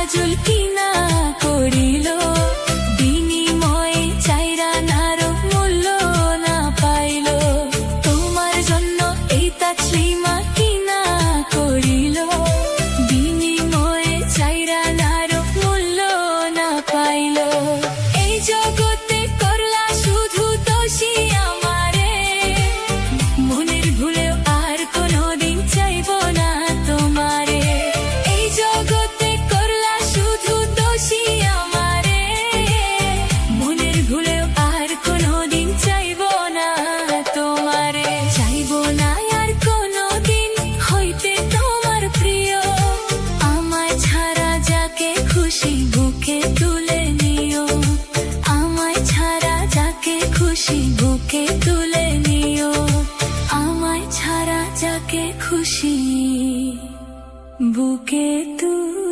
কাজল কিনা করিল, বিনিময়ে চাইরা নারো মূল্য না পাইল। তোমার জন্য এই তাসলিমা কিনা করিল, বিনিময়ে চাইরা নারো মূল্য না পাইল। এই জগতে করলা শুধু দোষী আমারে, মনের ভুলেও আর কোনোদিন চাইব না তোমারে। এই জগতে করলা শুধু দোষী আমারে, মনের ভুলেও আর কোনোদিন চাইব না তোমারে। চাইব না আর কোনোদিন হইতে তোমার প্রিয়, আমায় ছাড়া যাকে খুশি বুকে তুলে নিও, আমায় ছাড়া যাকে খুশি বুকে তুলে নিও, আমায় ছাড়া যাকে খুশি বুকে তুলে